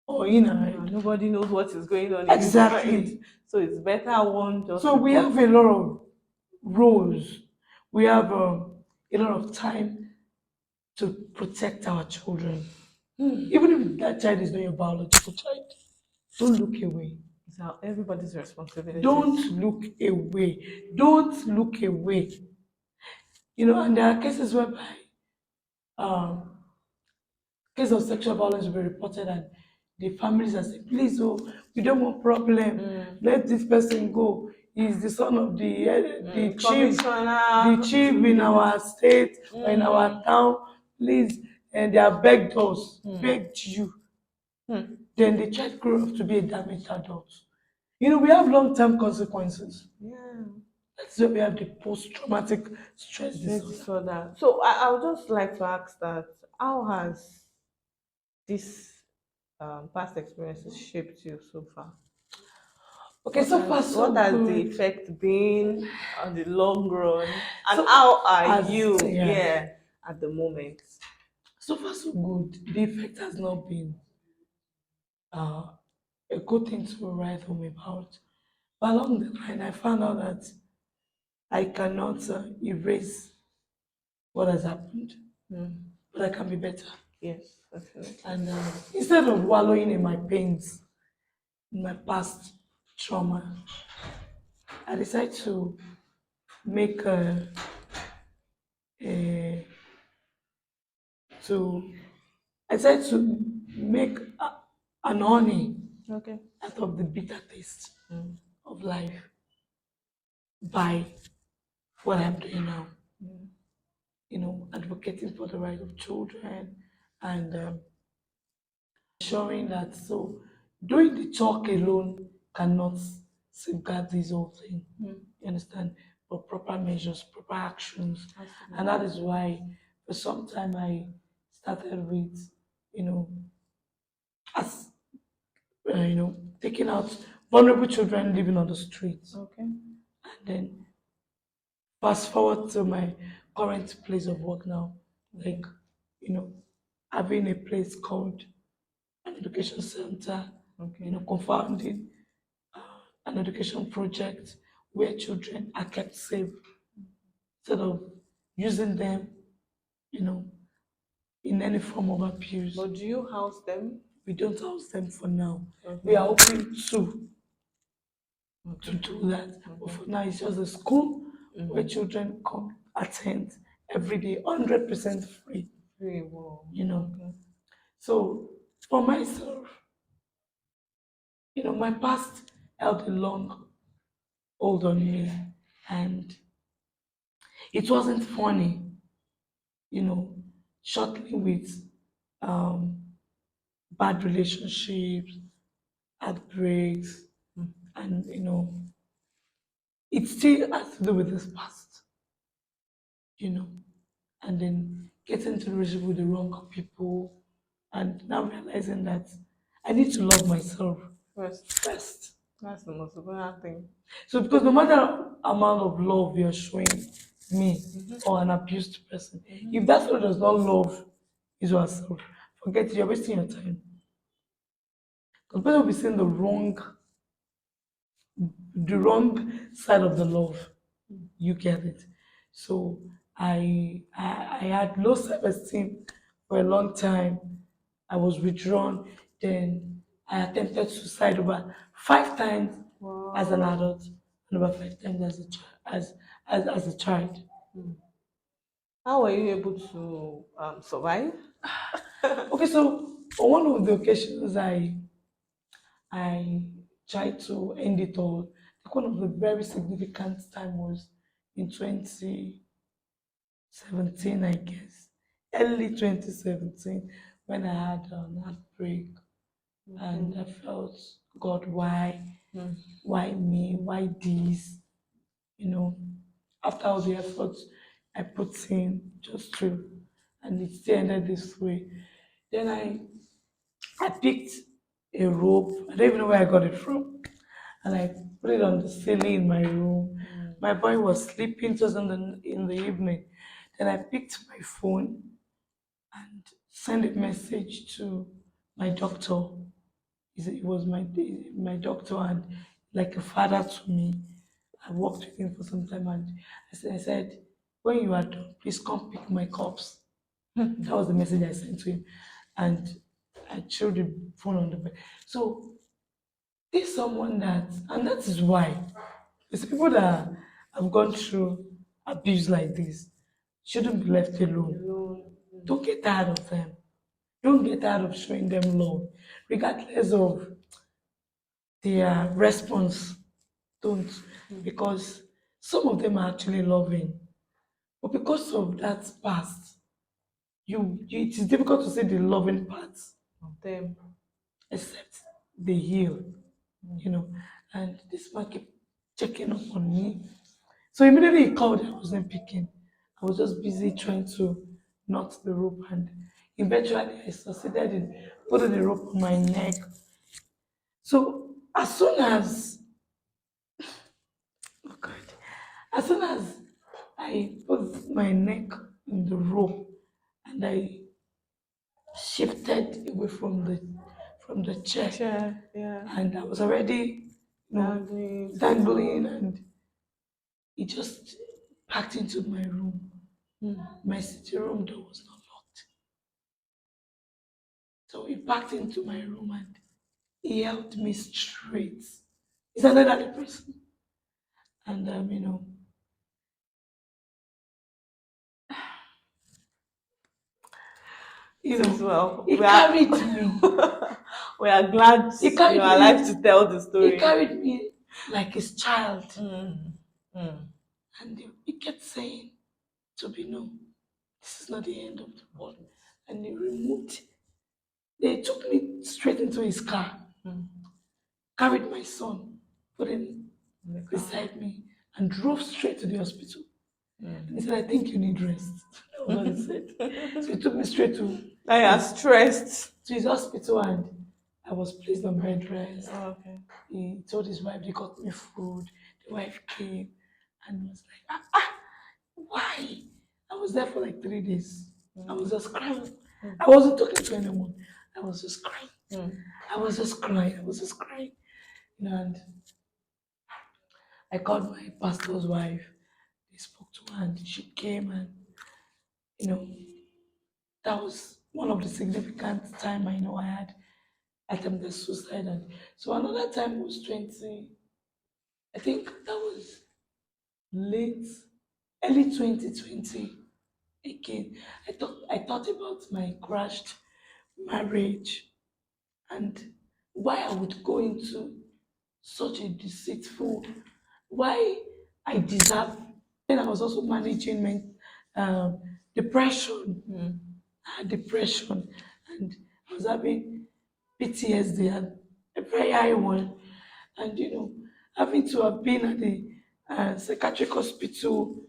Speaker 1: or in her
Speaker 2: And
Speaker 1: head.
Speaker 2: nobody knows what is going on in his
Speaker 1: Exactly.
Speaker 2: mind. So it's better one just
Speaker 1: So we
Speaker 2: report.
Speaker 1: have a lot of roles. We have a lot of time to protect our children. Even if that child is not your biological child, don't look away.
Speaker 2: It's everybody's responsibility.
Speaker 1: Don't look away. Don't look away. And there are cases whereby um, case of sexual violence will be reported and the families are saying, please, oh, we don't want problem. Let this person go. He's the son of the chief,
Speaker 2: Commissioner.
Speaker 1: in our state or in our town. Please, and they have begged us, begged you.
Speaker 2: Mm.
Speaker 1: Then the child grew up to be a damaged adult. We have long-term consequences.
Speaker 2: Yeah.
Speaker 1: That's why we have the post-traumatic stress disorder.
Speaker 2: Disorder. So I would just like to ask that how has this past experiences shaped you so far?
Speaker 1: Okay, so far so
Speaker 2: What has the
Speaker 1: good.
Speaker 2: effect been on the long run? And
Speaker 1: So
Speaker 2: how are
Speaker 1: as
Speaker 2: you
Speaker 1: yeah,
Speaker 2: at the moment?
Speaker 1: so far so good. The effect has not been uh, a good thing to write home about. But along the line, I found out that I cannot erase what has happened,
Speaker 2: Mm.
Speaker 1: but I can be better.
Speaker 2: Yes, definitely.
Speaker 1: And instead of wallowing in my pains, in my past trauma, I decided to make a to I decided to make an honey
Speaker 2: Okay.
Speaker 1: out of the bitter taste of life. by what I'm doing now.
Speaker 2: Mm.
Speaker 1: Advocating for the right of children and ensuring that so doing the talk alone cannot safeguard this whole thing.
Speaker 2: Mm.
Speaker 1: You understand? But proper measures, proper actions. And
Speaker 2: Absolutely.
Speaker 1: that is why for some time I started with, you know, as taking out vulnerable children living on the streets.
Speaker 2: Okay.
Speaker 1: And then fast forward to my current place of work now,
Speaker 2: Okay.
Speaker 1: like, you know, having a place called an education center,
Speaker 2: Okay.
Speaker 1: confounding an education project where children are kept safe instead of using them, you know, in any form of abuse.
Speaker 2: But do you house them?
Speaker 1: We don't house them for now. We
Speaker 2: Okay.
Speaker 1: are hoping to
Speaker 2: Okay.
Speaker 1: do that. But
Speaker 2: Okay.
Speaker 1: for now, it's just a school where
Speaker 2: Mm-hmm.
Speaker 1: children come attend every day, 100% free,
Speaker 2: Very well.
Speaker 1: you know.
Speaker 2: Okay.
Speaker 1: So for myself, my past held a long hold on me, and it wasn't funny, you know, shortly with um, bad relationships, heartbreaks,
Speaker 2: Mm.
Speaker 1: and it still has to do with this past, you know, and then getting into a relationship with the wrong people, and now realizing that I need to love myself
Speaker 2: First,
Speaker 1: first.
Speaker 2: that's the most important thing.
Speaker 1: So because no matter amount of love you're showing me
Speaker 2: Mm-hmm.
Speaker 1: or an abused person,
Speaker 2: Mm-hmm.
Speaker 1: if that person does not love his or herself, forget it, you're wasting your time. Because people will be seeing the wrong side of the love. You get it. So I had low self-esteem for a long time. I was withdrawn. Then I attempted suicide over 5 times as an
Speaker 2: Wow.
Speaker 1: adult and over 5 times as a child.
Speaker 2: Mm. How were you able to survive?
Speaker 1: Okay, so on one of the occasions I tried to end it all. Like one of the very significant time was in 2017, I guess, early 2017, when I had an heartbreak, and
Speaker 2: Okay.
Speaker 1: I felt, God, why,
Speaker 2: Mm.
Speaker 1: why me, why this, you know, after all the efforts I put in just to, and it still ended this way. Then I picked a rope. I don't even know where I got it from. And I put it on the ceiling in my room.
Speaker 2: Mm.
Speaker 1: My boy was sleeping. It was in the evening. Then I picked my phone and sent a message to my doctor. He was my doctor and like a father to me. I worked with him for some time, and I said, when you are done, please come pick my cups. That was the message I sent to him, and I threw the phone on the bed. So there's someone and that is why it's people that have gone through abuse like this shouldn't be left alone.
Speaker 2: Alone.
Speaker 1: Don't get tired of them. Don't get tired of showing them love, regardless of their response. Don't, because some of them are actually loving, but because of that past, it is difficult to see the loving parts
Speaker 2: Of them.
Speaker 1: except they heal, you know. And this man kept checking up on me. So immediately he called, I wasn't picking. I was just busy trying to knot the rope, and eventually I succeeded in putting the rope on my neck. So as soon as, oh God, as soon as I put my neck in the rope and I shifted away from the chair,
Speaker 2: Chair. Yeah.
Speaker 1: and I was already,
Speaker 2: Dangling.
Speaker 1: dangling, and he just packed into my room.
Speaker 2: Mm.
Speaker 1: My sitting room door was not locked. So he packed into my room and he held me straight. He's an elderly person. And you
Speaker 2: Since
Speaker 1: know,
Speaker 2: well,
Speaker 1: he
Speaker 2: we are
Speaker 1: carried me.
Speaker 2: we are glad
Speaker 1: He
Speaker 2: you
Speaker 1: carried
Speaker 2: are alive
Speaker 1: me.
Speaker 2: to tell the
Speaker 1: He
Speaker 2: story.
Speaker 1: carried me like his child.
Speaker 2: Mm. Mm.
Speaker 1: And he kept saying to be no, this is not the end of the world. And he removed, they took me straight into his car,
Speaker 2: Mm.
Speaker 1: carried my son, put him
Speaker 2: In the car.
Speaker 1: beside me, and drove straight to the hospital. And
Speaker 2: Mm.
Speaker 1: he said, I think you need rest. That was what he said. So he took me straight
Speaker 2: Now you are stressed.
Speaker 1: to his hospital, and I was placed on bed rest.
Speaker 2: Oh, okay.
Speaker 1: He told his wife they got me food. The wife came and was like, why? I was there for like 3 days. I was just crying. I wasn't talking to anyone. I was just crying.
Speaker 2: Mm.
Speaker 1: I was just crying. I was just crying. And I called my pastor's wife. They spoke to her and she came, and you know, that was one of the significant time I had attempted suicide. And so another time was 20, I think that was late, early 2020 again. I thought about my crashed marriage and why I would go into such a deceitful, why I deserve. Then I was also managing my depression.
Speaker 2: Mm.
Speaker 1: I had depression, and I was having PTSD and a very high one. And having to have been at the psychiatric hospital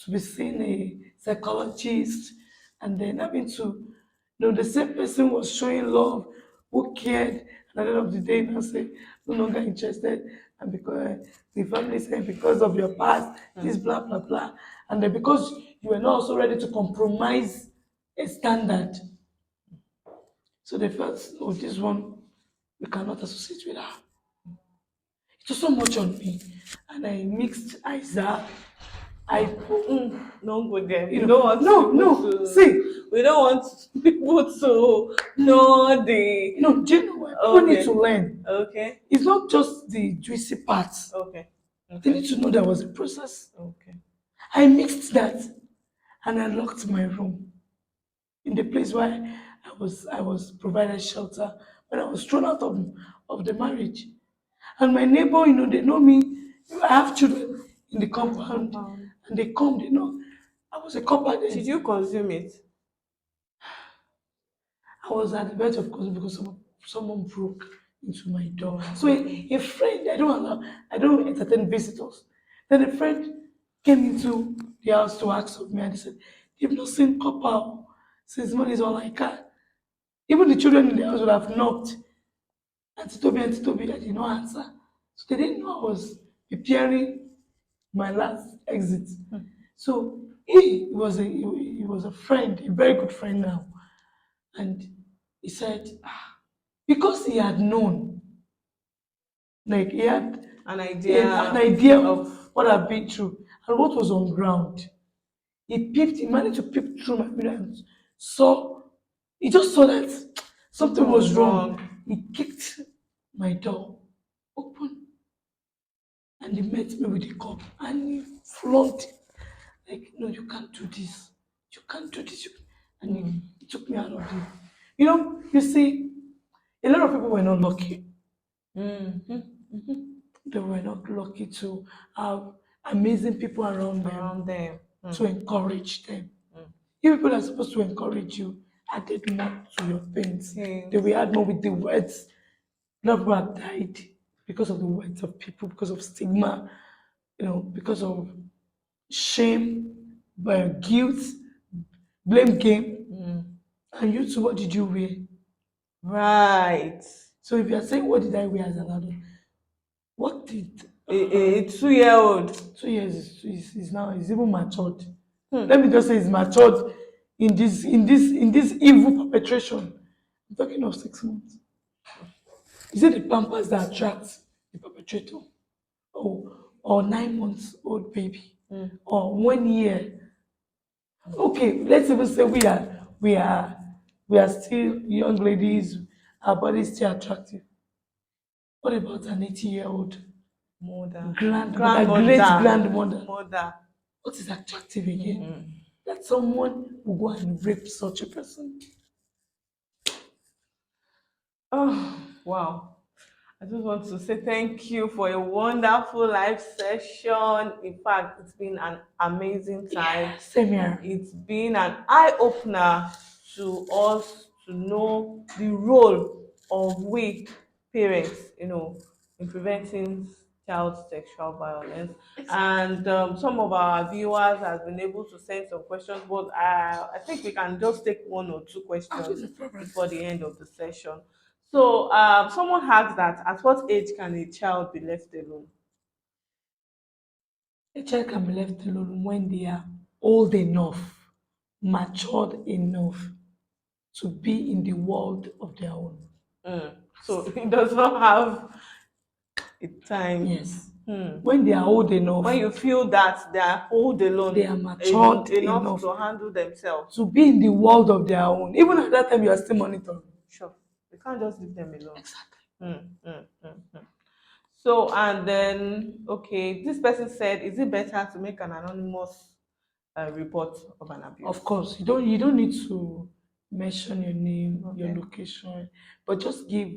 Speaker 1: to be seeing a psychologist, and then having to, the same person was showing love, who cared, and at the end of the day, now say no longer interested, and because the family said because of your past, this blah blah blah, and then because you were not also ready to compromise a standard, so they felt, oh, this one we cannot associate with her. It was so much on me, and I mixed Isaac. I put,
Speaker 2: Don't go there. We
Speaker 1: you
Speaker 2: don't
Speaker 1: know,
Speaker 2: want
Speaker 1: no,
Speaker 2: people
Speaker 1: no.
Speaker 2: to.
Speaker 1: See,
Speaker 2: We don't want people to know the.
Speaker 1: do you know what? People need to
Speaker 2: Okay.
Speaker 1: learn.
Speaker 2: Okay.
Speaker 1: It's not just the juicy parts.
Speaker 2: Okay.
Speaker 1: They
Speaker 2: Okay.
Speaker 1: need to know there was a process.
Speaker 2: Okay.
Speaker 1: I mixed that, and I locked my room in the place where I was provided shelter when I was thrown out of the marriage. And my neighbor, they know me. I have children in the compound,
Speaker 2: Compound.
Speaker 1: and they come, they know. I was a copper
Speaker 2: Did
Speaker 1: then.
Speaker 2: you consume it?
Speaker 1: I was at the verge of closing because someone broke into my door. So a friend, I don't entertain visitors. Then a friend came into the house to ask of me, and they said, they've not seen copper since money is all I can. Even the children in the house would have knocked. Auntie Toby, I did not answer. So they didn't know I was preparing my last exit. So he was a friend, a very good friend now. And he said, because he had known, like
Speaker 2: An
Speaker 1: he had
Speaker 2: idea
Speaker 1: an idea of
Speaker 2: of.
Speaker 1: what I've been through and what was on ground. He managed to peep through my window and saw, he just saw that something was wrong. He kicked my door open, and he met me with a cup and he flogged, like, no, you can't do this. You can't do this. And he took me out of the. You see, a lot of people were not lucky.
Speaker 2: Mm-hmm.
Speaker 1: They were not lucky to have amazing people around them
Speaker 2: Around them.
Speaker 1: to encourage them. You people that are supposed to encourage you added more to your pains. They will add more with the words. A lot of people have died because of the words of people, because of stigma, because of shame, guilt, blame game. And you too, what did you wear?
Speaker 2: Right.
Speaker 1: So if you are saying, what did I wear as an adult? What did
Speaker 2: A 2-year-old.
Speaker 1: 2 years is now is even matured. Let me just say it's matured in this evil perpetration. I'm talking of 6 months. Is it the pampers that attract the perpetrator? Or 9 months old baby? Or 1 year? Okay, let's even say we are still young ladies, our body is still attractive. What about an 80-year-old
Speaker 2: Mother.
Speaker 1: grandmother,
Speaker 2: Grandmother.
Speaker 1: great grandmother?
Speaker 2: Mother.
Speaker 1: What is attractive again? That someone will go and rape such a person.
Speaker 2: Oh, wow. I just want to say thank you for a wonderful live session. In fact, it's been an amazing time.
Speaker 1: Yeah, same here.
Speaker 2: It's been an eye opener to us to know the role of we parents, in preventing child sexual violence. And some of our viewers have been able to send some questions, but I think we can just take one or two questions
Speaker 1: No problem.
Speaker 2: before the end of the session. So someone asked that at what age can a child be left alone?
Speaker 1: A child can be left alone when they are old enough, matured enough to be in the world of their own.
Speaker 2: So it does not have a time.
Speaker 1: Yes.
Speaker 2: Hmm.
Speaker 1: When they are old enough,
Speaker 2: When you feel that they are old alone,
Speaker 1: they are matured
Speaker 2: enough
Speaker 1: enough
Speaker 2: to handle themselves.
Speaker 1: to be in the world of their own. Even at that time, you are still monitoring.
Speaker 2: Sure, we can't just leave them alone.
Speaker 1: Exactly.
Speaker 2: So, and then, okay, this person said, is it better to make an anonymous report of an abuse?
Speaker 1: Of course, you don't need to mention your name, your
Speaker 2: Okay.
Speaker 1: location, but just give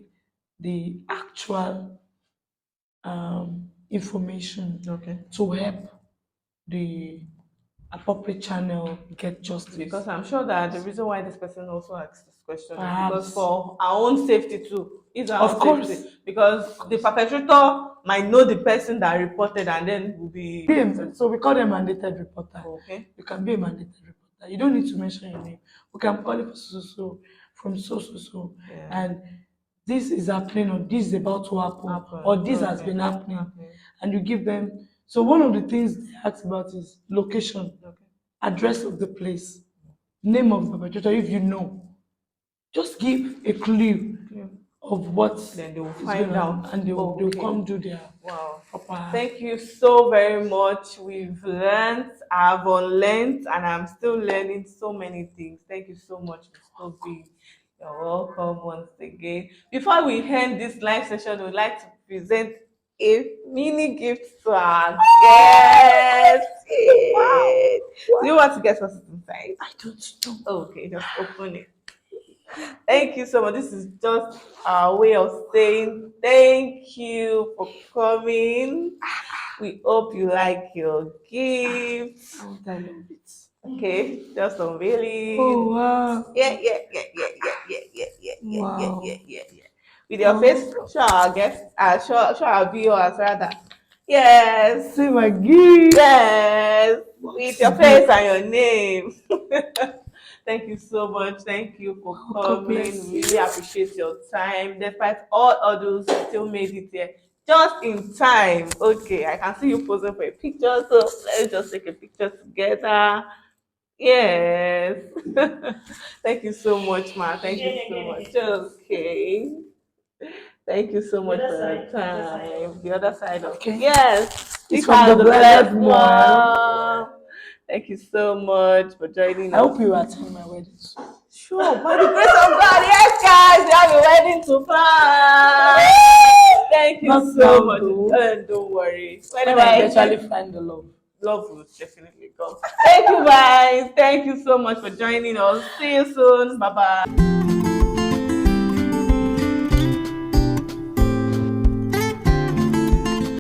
Speaker 1: the actual information
Speaker 2: Okay.
Speaker 1: to help the appropriate channel get justice.
Speaker 2: Because I'm sure that the reason why this person also asked this question is because
Speaker 1: Perhaps,
Speaker 2: for our own safety too. It's our
Speaker 1: of
Speaker 2: own
Speaker 1: course,
Speaker 2: safety. Because the perpetrator might know the person that reported and then will be.
Speaker 1: so we call them mandated reporter.
Speaker 2: Okay.
Speaker 1: You can be a mandated reporter. You don't need to mention your name. We can call it so from so,
Speaker 2: Yeah.
Speaker 1: and this is happening, or this is about to happen, or this has been happening,
Speaker 2: Okay.
Speaker 1: and you give them. So one of the things they ask about is location,
Speaker 2: Okay.
Speaker 1: address of the place, name of the perpetrator. If you know, just give a clue
Speaker 2: Yeah.
Speaker 1: of what
Speaker 2: Then they will
Speaker 1: is
Speaker 2: find
Speaker 1: going on,
Speaker 2: out.
Speaker 1: and they'll
Speaker 2: Okay.
Speaker 1: come do their
Speaker 2: Wow.
Speaker 1: proper.
Speaker 2: Thank you so very much. We've learned, I've unlearned, and I'm still learning so many things. Thank you so much, Ms. Toby. You're welcome once again. Before we end this live session, we'd like to present a mini gift to our guests.
Speaker 1: Wow.
Speaker 2: Do you want to guess what's inside?
Speaker 1: I don't know.
Speaker 2: Okay, just open it. Thank you so much. This is just our way of saying thank you for coming. We hope you like your gift.
Speaker 1: I love it.
Speaker 2: Okay, just unveiling.
Speaker 1: Oh wow.
Speaker 2: Yeah.
Speaker 1: Wow.
Speaker 2: With your face, show our guests, show our viewers rather. Yes.
Speaker 1: See my gift.
Speaker 2: Yes. With
Speaker 1: What's
Speaker 2: your
Speaker 1: this?
Speaker 2: face and your name. Thank you so much. Thank you for
Speaker 1: God bless
Speaker 2: coming.
Speaker 1: you.
Speaker 2: Really appreciate your time. Despite all others, you still made it here just in time. Okay, I can see you posing for a picture, so let's just take a picture together. Yes. Thank you so much, ma. Thank you so much. Okay. Thank you so much for your time. The other side of
Speaker 1: Okay.
Speaker 2: Yes.
Speaker 1: It's
Speaker 2: This
Speaker 1: from
Speaker 2: has
Speaker 1: the
Speaker 2: the
Speaker 1: blessed
Speaker 2: blessed
Speaker 1: one.
Speaker 2: one. Thank you so much for joining
Speaker 1: I
Speaker 2: us.
Speaker 1: hope you attend my wedding soon.
Speaker 2: Sure, by the grace of God, yes, guys, we have a wedding to plan. Thank you
Speaker 1: Not
Speaker 2: so
Speaker 1: now,
Speaker 2: much.
Speaker 1: though.
Speaker 2: Don't worry.
Speaker 1: When I eventually find the love.
Speaker 2: Love will definitely come. Thank you, guys. Thank you so much for joining us. See you soon. Bye bye.